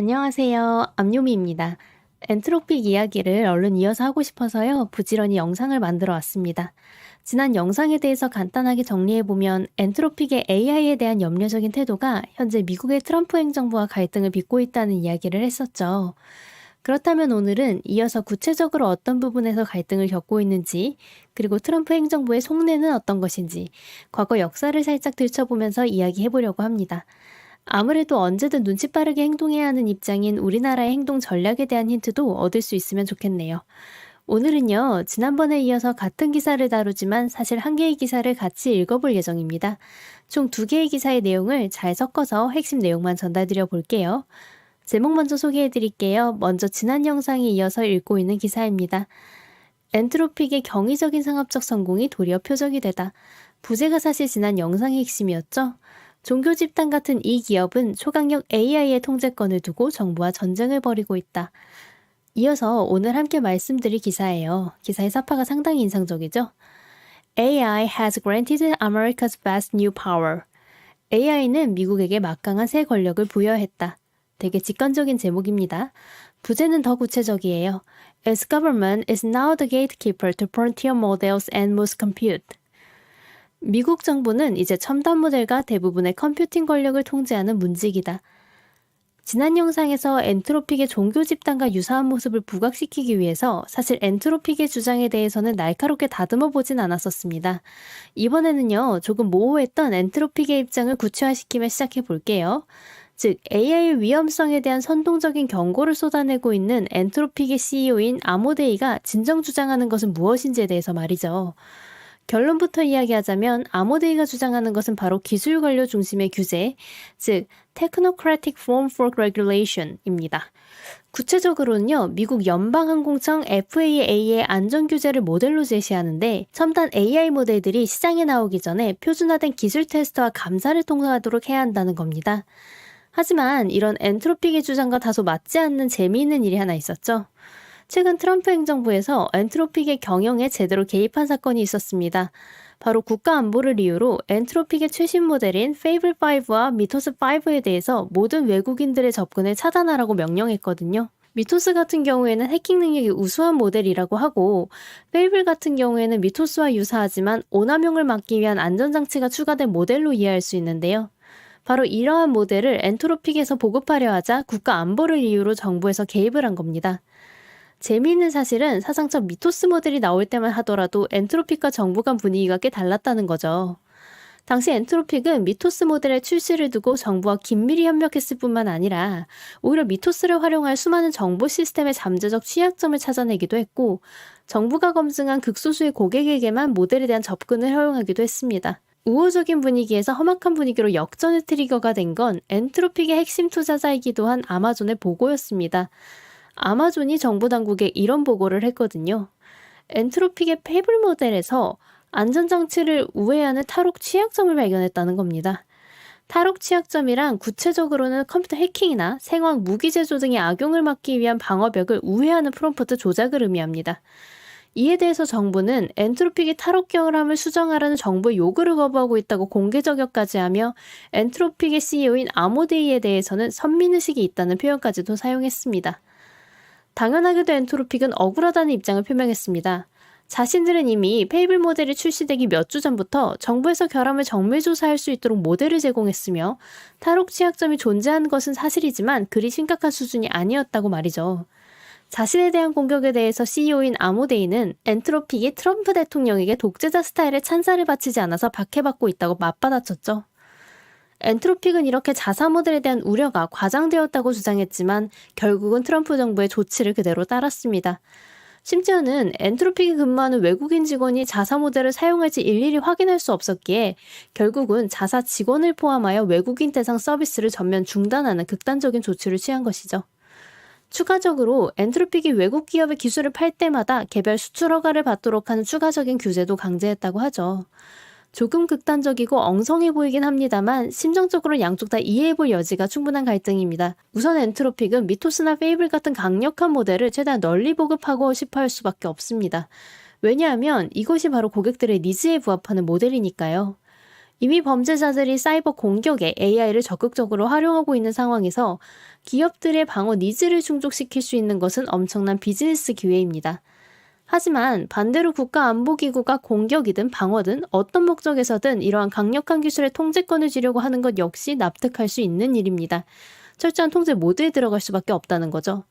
안녕하세요. 암요미입니다. 엔트로피 이야기를 얼른 이어서 하고 싶어서요. 부지런히 영상을 만들어 왔습니다. 지난 영상에 대해서 간단하게 정리해보면 엔트로픽의 AI에 대한 염려적인 태도가 현재 미국의 트럼프 행정부와 갈등을 빚고 있다는 이야기를 했었죠. 그렇다면 오늘은 이어서 구체적으로 어떤 부분에서 갈등을 겪고 있는지, 그리고 트럼프 행정부의 속내는 어떤 것인지, 과거 역사를 살짝 들춰보면서 이야기해보려고 합니다. 아무래도 언제든 눈치 빠르게 행동해야 하는 입장인 우리나라의 행동 전략에 대한 힌트도 얻을 수 있으면 좋겠네요. 오늘은요, 지난번에 이어서 같은 기사를 다루지만 사실 한 개의 기사를 같이 읽어볼 예정입니다. 총 두 개의 기사의 내용을 잘 섞어서 핵심 내용만 전달드려 볼게요. 제목 먼저 소개해 드릴게요. 먼저 지난 영상에 이어서 읽고 있는 기사입니다. 엔트로픽의 경이적인 상업적 성공이 도리어 표적이 되다. 부제가 사실 지난 영상의 핵심이었죠. 종교 집단 같은 이 기업은 초강력 AI의 통제권을 두고 정부와 전쟁을 벌이고 있다. 이어서 오늘 함께 말씀드릴 기사예요. 기사의 사파가 상당히 인상적이죠? AI has granted America's best new power. AI는 미국에게 막강한 새 권력을 부여했다. 되게 직관적인 제목입니다. 부제는 더 구체적이에요. As government is now the gatekeeper to frontier models and most compute. 미국 정부는 이제 첨단 모델과 대부분의 컴퓨팅 권력을 통제하는 문직이다. 지난 영상에서 엔트로픽의 종교 집단과 유사한 모습을 부각시키기 위해서 사실 엔트로픽의 주장에 대해서는 날카롭게 다듬어 보진 않았었습니다. 이번에는요, 조금 모호했던 엔트로픽의 입장을 구체화시키며 시작해 볼게요. 즉, AI의 위험성에 대한 선동적인 경고를 쏟아내고 있는 엔트로픽의 CEO인 아모데이가 진정 주장하는 것은 무엇인지에 대해서 말이죠. 결론부터 이야기하자면 아모데이가 주장하는 것은 바로 기술 관료 중심의 규제, 즉 Technocratic Form for Regulation입니다. 구체적으로는요, 미국 연방항공청 FAA의 안전규제를 모델로 제시하는데 첨단 AI 모델들이 시장에 나오기 전에 표준화된 기술 테스트와 감사를 통과하도록 해야 한다는 겁니다. 하지만 이런 엔트로픽의 주장과 다소 맞지 않는 재미있는 일이 하나 있었죠. 최근 트럼프 행정부에서 엔트로픽의 경영에 제대로 개입한 사건이 있었습니다. 바로 국가안보를 이유로 엔트로픽의 최신 모델인 페이블5와 미토스5에 대해서 모든 외국인들의 접근을 차단하라고 명령했거든요. 미토스 같은 경우에는 해킹 능력이 우수한 모델이라고 하고 페이블 같은 경우에는 미토스와 유사하지만 오남용을 막기 위한 안전장치가 추가된 모델로 이해할 수 있는데요. 바로 이러한 모델을 엔트로픽에서 보급하려 하자 국가안보를 이유로 정부에서 개입을 한 겁니다. 재미있는 사실은 사상 첫 미토스 모델이 나올 때만 하더라도 엔트로픽과 정부 간 분위기가 꽤 달랐다는 거죠. 당시 엔트로픽은 미토스 모델의 출시를 두고 정부와 긴밀히 협력했을 뿐만 아니라 오히려 미토스를 활용할 수많은 정보 시스템의 잠재적 취약점을 찾아내기도 했고 정부가 검증한 극소수의 고객에게만 모델에 대한 접근을 허용하기도 했습니다. 우호적인 분위기에서 험악한 분위기로 역전의 트리거가 된 건 엔트로픽의 핵심 투자자이기도 한 아마존의 보고였습니다. 아마존이 정부 당국에 이런 보고를 했거든요. 엔트로픽의 페이블 모델에서 안전장치를 우회하는 탈옥 취약점을 발견했다는 겁니다. 탈옥 취약점이란 구체적으로는 컴퓨터 해킹이나 생화학 무기 제조 등의 악용을 막기 위한 방어벽을 우회하는 프롬프트 조작을 의미합니다. 이에 대해서 정부는 엔트로픽이 탈옥 경험을 수정하라는 정부의 요구를 거부하고 있다고 공개 저격까지 하며 엔트로픽의 CEO인 아모데이에 대해서는 선민의식이 있다는 표현까지도 사용했습니다. 당연하게도 엔트로픽은 억울하다는 입장을 표명했습니다. 자신들은 이미 페이블 모델이 출시되기 몇 주 전부터 정부에서 결함을 정밀조사할 수 있도록 모델을 제공했으며 탈옥 취약점이 존재하는 것은 사실이지만 그리 심각한 수준이 아니었다고 말이죠. 자신에 대한 공격에 대해서 CEO인 아모데이는 엔트로픽이 트럼프 대통령에게 독재자 스타일의 찬사를 바치지 않아서 박해받고 있다고 맞받아쳤죠. 엔트로픽은 이렇게 자사 모델에 대한 우려가 과장되었다고 주장했지만 결국은 트럼프 정부의 조치를 그대로 따랐습니다. 심지어는 엔트로픽이 근무하는 외국인 직원이 자사 모델을 사용할지 일일이 확인할 수 없었기에 결국은 자사 직원을 포함하여 외국인 대상 서비스를 전면 중단하는 극단적인 조치를 취한 것이죠. 추가적으로 엔트로픽이 외국 기업의 기술을 팔 때마다 개별 수출 허가를 받도록 하는 추가적인 규제도 강제했다고 하죠. 조금 극단적이고 엉성해 보이긴 합니다만 심정적으로 양쪽 다 이해해볼 여지가 충분한 갈등입니다. 우선 엔트로픽은 미토스나 페이블 같은 강력한 모델을 최대한 널리 보급하고 싶어 할 수밖에 없습니다. 왜냐하면 이것이 바로 고객들의 니즈에 부합하는 모델이니까요. 이미 범죄자들이 사이버 공격에 AI를 적극적으로 활용하고 있는 상황에서 기업들의 방어 니즈를 충족시킬 수 있는 것은 엄청난 비즈니스 기회입니다. 하지만 반대로 국가안보기구가 공격이든 방어든 어떤 목적에서든 이러한 강력한 기술의 통제권을 쥐려고 하는 것 역시 납득할 수 있는 일입니다. 철저한 통제 모드에 들어갈 수밖에 없다는 거죠.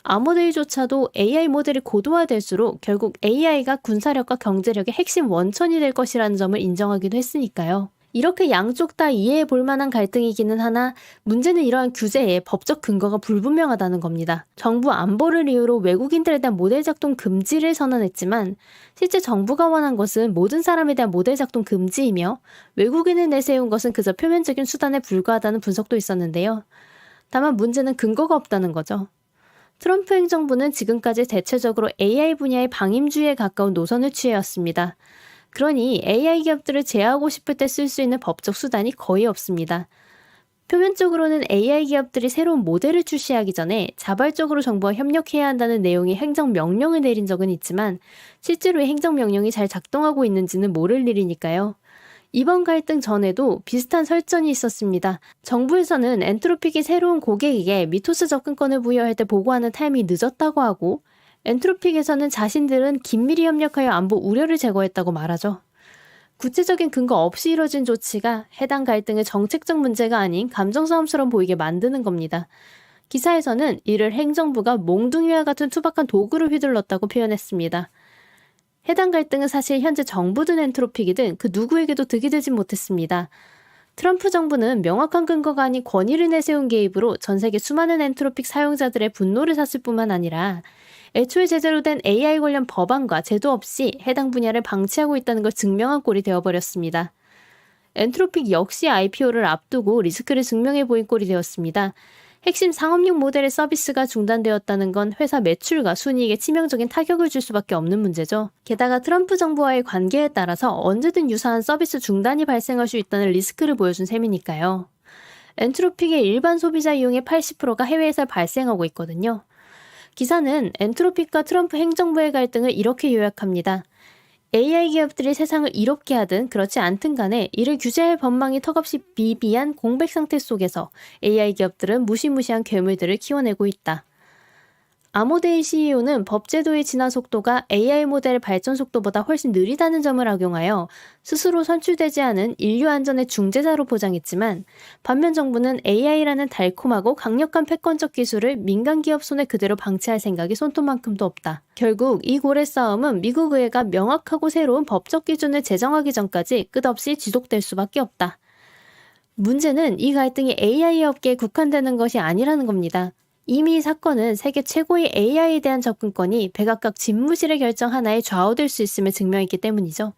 암호대위조차도 AI 모델이 고도화될수록 결국 AI가 군사력과 경제력의 핵심 원천이 될 것이라는 점을 인정하기도 했으니까요. 이렇게 양쪽 다 이해해 볼 만한 갈등이기는 하나 문제는 이러한 규제에 법적 근거가 불분명하다는 겁니다. 정부 안보를 이유로 외국인들에 대한 모델 작동 금지를 선언했지만 실제 정부가 원한 것은 모든 사람에 대한 모델 작동 금지이며 외국인을 내세운 것은 그저 표면적인 수단에 불과하다는 분석도 있었는데요. 다만 문제는 근거가 없다는 거죠. 트럼프 행정부는 지금까지 대체적으로 AI 분야의 방임주의에 가까운 노선을 취해왔습니다. 그러니 AI 기업들을 제어하고 싶을 때 쓸 수 있는 법적 수단이 거의 없습니다. 표면적으로는 AI 기업들이 새로운 모델을 출시하기 전에 자발적으로 정부와 협력해야 한다는 내용의 행정명령을 내린 적은 있지만 실제로의 행정명령이 잘 작동하고 있는지는 모를 일이니까요. 이번 갈등 전에도 비슷한 설전이 있었습니다. 정부에서는 엔트로픽이 새로운 고객에게 미토스 접근권을 부여할 때 보고하는 타임이 늦었다고 하고 엔트로픽에서는 자신들은 긴밀히 협력하여 안보 우려를 제거했다고 말하죠. 구체적인 근거 없이 이뤄진 조치가 해당 갈등의 정책적 문제가 아닌 감정싸움처럼 보이게 만드는 겁니다. 기사에서는 이를 행정부가 몽둥이와 같은 투박한 도구를 휘둘렀다고 표현했습니다. 해당 갈등은 사실 현재 정부든 엔트로픽이든 그 누구에게도 득이 되진 못했습니다. 트럼프 정부는 명확한 근거가 아닌 권위를 내세운 개입으로 전 세계 수많은 엔트로픽 사용자들의 분노를 샀을 뿐만 아니라 애초에 제대로 된 AI 관련 법안과 제도 없이 해당 분야를 방치하고 있다는 걸 증명한 꼴이 되어버렸습니다. 엔트로픽 역시 IPO를 앞두고 리스크를 증명해 보인 꼴이 되었습니다. 핵심 상업용 모델의 서비스가 중단되었다는 건 회사 매출과 순이익에 치명적인 타격을 줄 수밖에 없는 문제죠. 게다가 트럼프 정부와의 관계에 따라서 언제든 유사한 서비스 중단이 발생할 수 있다는 리스크를 보여준 셈이니까요. 엔트로픽의 일반 소비자 이용의 80%가 해외에서 발생하고 있거든요. 기사는 엔트로픽과 트럼프 행정부의 갈등을 이렇게 요약합니다. AI 기업들이 세상을 이롭게 하든 그렇지 않든 간에 이를 규제할 법망이 턱없이 비비한 공백 상태 속에서 AI 기업들은 무시무시한 괴물들을 키워내고 있다. 아모데이 CEO는 법제도의 진화 속도가 AI 모델의 발전 속도보다 훨씬 느리다는 점을 악용하여 스스로 선출되지 않은 인류 안전의 중재자로 포장했지만 반면 정부는 AI라는 달콤하고 강력한 패권적 기술을 민간 기업 손에 그대로 방치할 생각이 손톱만큼도 없다. 결국 이 고래 싸움은 미국 의회가 명확하고 새로운 법적 기준을 제정하기 전까지 끝없이 지속될 수밖에 없다. 문제는 이 갈등이 AI 업계에 국한되는 것이 아니라는 겁니다. 이미 이 사건은 세계 최고의 AI에 대한 접근권이 백악각 집무실의 결정 하나에 좌우될 수 있음을 증명했기 때문이죠.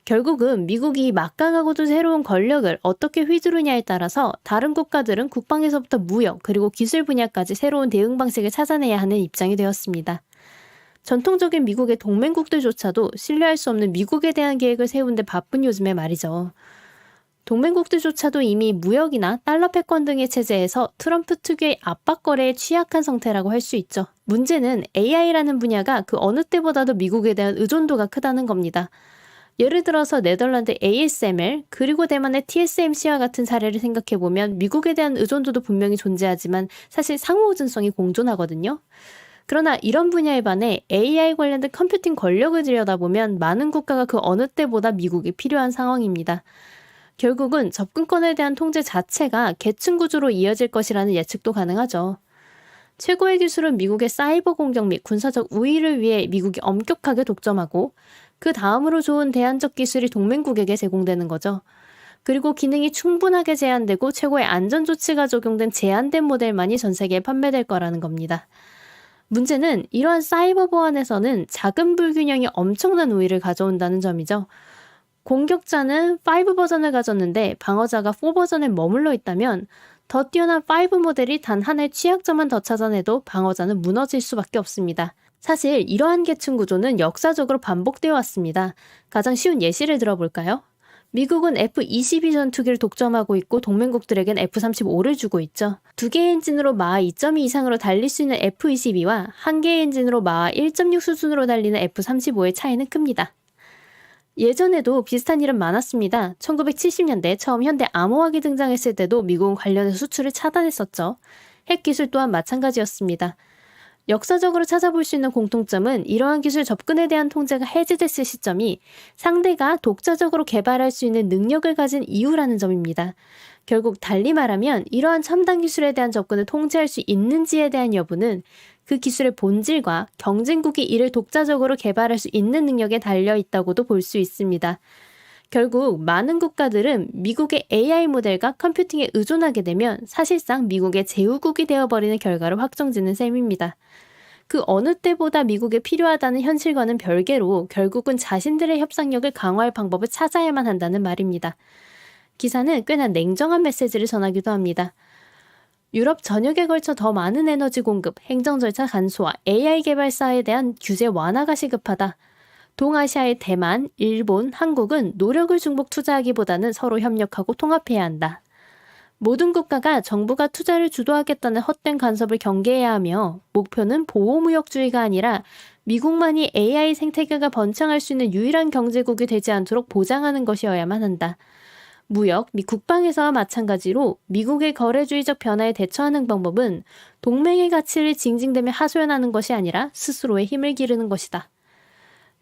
결국은 미국이 막강하고도 새로운 권력을 어떻게 휘두르냐에 따라서 다른 국가들은 국방에서부터 무역 그리고 기술 분야까지 새로운 대응 방식을 찾아내야 하는 입장이 되었습니다. 전통적인 미국의 동맹국들조차도 신뢰할 수 없는 미국에 대한 계획을 세운 데 바쁜 요즘에 말이죠. 동맹국들조차도 이미 무역이나 달러 패권 등의 체제에서 트럼프 특유의 압박 거래에 취약한 상태라고 할 수 있죠. 문제는 AI라는 분야가 그 어느 때보다도 미국에 대한 의존도가 크다는 겁니다. 예를 들어서 네덜란드 ASML 그리고 대만의 TSMC와 같은 사례를 생각해보면 미국에 대한 의존도도 분명히 존재하지만 사실 상호의존성이 공존하거든요. 그러나 이런 분야에 반해 AI 관련된 컴퓨팅 권력을 들여다보면 많은 국가가 그 어느 때보다 미국이 필요한 상황입니다. 결국은 접근권에 대한 통제 자체가 계층 구조로 이어질 것이라는 예측도 가능하죠. 최고의 기술은 미국의 사이버 공격 및 군사적 우위를 위해 미국이 엄격하게 독점하고 그 다음으로 좋은 대안적 기술이 동맹국에게 제공되는 거죠. 그리고 기능이 충분하게 제한되고 최고의 안전 조치가 적용된 제한된 모델만이 전 세계에 판매될 거라는 겁니다. 문제는 이러한 사이버 보안에서는 작은 불균형이 엄청난 우위를 가져온다는 점이죠. 공격자는 5 버전을 가졌는데 방어자가 4 버전에 머물러 있다면 더 뛰어난 5 모델이 단 하나의 취약점만 더 찾아내도 방어자는 무너질 수밖에 없습니다. 사실 이러한 계층 구조는 역사적으로 반복되어 왔습니다. 가장 쉬운 예시를 들어볼까요? 미국은 F-22 전투기를 독점하고 있고 동맹국들에겐 F-35를 주고 있죠. 두 개의 엔진으로 마하 2.2 이상으로 달릴 수 있는 F-22와 한 개의 엔진으로 마하 1.6 수준으로 달리는 F-35의 차이는 큽니다. 예전에도 비슷한 일은 많았습니다. 1970년대 처음 현대 암호화기 등장했을 때도 미국은 관련해서 수출을 차단했었죠. 핵 기술 또한 마찬가지였습니다. 역사적으로 찾아볼 수 있는 공통점은 이러한 기술 접근에 대한 통제가 해제됐을 시점이 상대가 독자적으로 개발할 수 있는 능력을 가진 이유라는 점입니다. 결국 달리 말하면 이러한 첨단 기술에 대한 접근을 통제할 수 있는지에 대한 여부는 그 기술의 본질과 경쟁국이 이를 독자적으로 개발할 수 있는 능력에 달려 있다고도 볼 수 있습니다. 결국 많은 국가들은 미국의 AI 모델과 컴퓨팅에 의존하게 되면 사실상 미국의 제후국이 되어버리는 결과로 확정짓는 셈입니다. 그 어느 때보다 미국에 필요하다는 현실과는 별개로 결국은 자신들의 협상력을 강화할 방법을 찾아야만 한다는 말입니다. 기사는 꽤나 냉정한 메시지를 전하기도 합니다. 유럽 전역에 걸쳐 더 많은 에너지 공급, 행정 절차 간소화, AI 개발사에 대한 규제 완화가 시급하다. 동아시아의 대만, 일본, 한국은 노력을 중복 투자하기보다는 서로 협력하고 통합해야 한다. 모든 국가가 정부가 투자를 주도하겠다는 헛된 간섭을 경계해야 하며 목표는 보호무역주의가 아니라 미국만이 AI 생태계가 번창할 수 있는 유일한 경제국이 되지 않도록 보장하는 것이어야만 한다. 무역 및 국방에서와 마찬가지로 미국의 거래주의적 변화에 대처하는 방법은 동맹의 가치를 징징대며 하소연하는 것이 아니라 스스로의 힘을 기르는 것이다.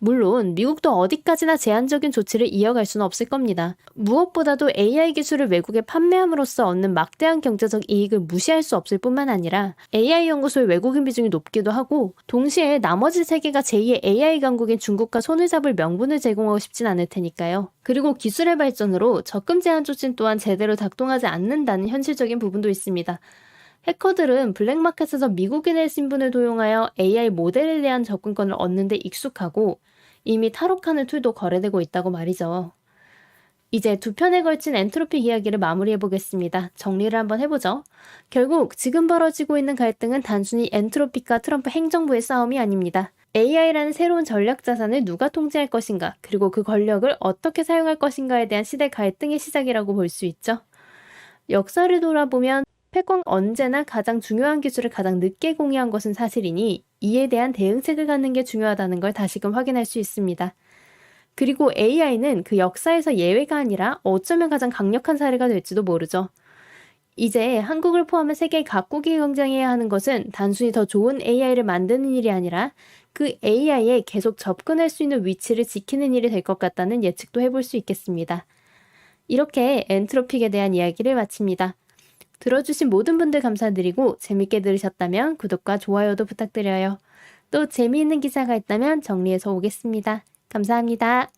물론 미국도 어디까지나 제한적인 조치를 이어갈 수는 없을 겁니다. 무엇보다도 AI 기술을 외국에 판매함으로써 얻는 막대한 경제적 이익을 무시할 수 없을 뿐만 아니라 AI 연구소의 외국인 비중이 높기도 하고 동시에 나머지 세계가 제2의 AI 강국인 중국과 손을 잡을 명분을 제공하고 싶진 않을 테니까요. 그리고 기술의 발전으로 접근 제한 조치 또한 제대로 작동하지 않는다는 현실적인 부분도 있습니다. 해커들은 블랙마켓에서 미국인의 신분을 도용하여 AI 모델에 대한 접근권을 얻는 데 익숙하고 이미 탈옥하는 툴도 거래되고 있다고 말이죠. 이제 두 편에 걸친 엔트로픽 이야기를 마무리해보겠습니다. 정리를 한번 해보죠. 결국 지금 벌어지고 있는 갈등은 단순히 엔트로픽과 트럼프 행정부의 싸움이 아닙니다. AI라는 새로운 전략 자산을 누가 통제할 것인가, 그리고 그 권력을 어떻게 사용할 것인가에 대한 시대 갈등의 시작이라고 볼 수 있죠. 역사를 돌아보면 패권 언제나 가장 중요한 기술을 가장 늦게 공유한 것은 사실이니 이에 대한 대응책을 갖는 게 중요하다는 걸 다시금 확인할 수 있습니다. 그리고 AI는 그 역사에서 예외가 아니라 어쩌면 가장 강력한 사례가 될지도 모르죠. 이제 한국을 포함한 세계 각국이 경쟁해야 하는 것은 단순히 더 좋은 AI를 만드는 일이 아니라 그 AI에 계속 접근할 수 있는 위치를 지키는 일이 될 것 같다는 예측도 해볼 수 있겠습니다. 이렇게 엔트로픽에 대한 이야기를 마칩니다. 들어주신 모든 분들 감사드리고 재밌게 들으셨다면 구독과 좋아요도 부탁드려요. 또 재미있는 기사가 있다면 정리해서 오겠습니다. 감사합니다.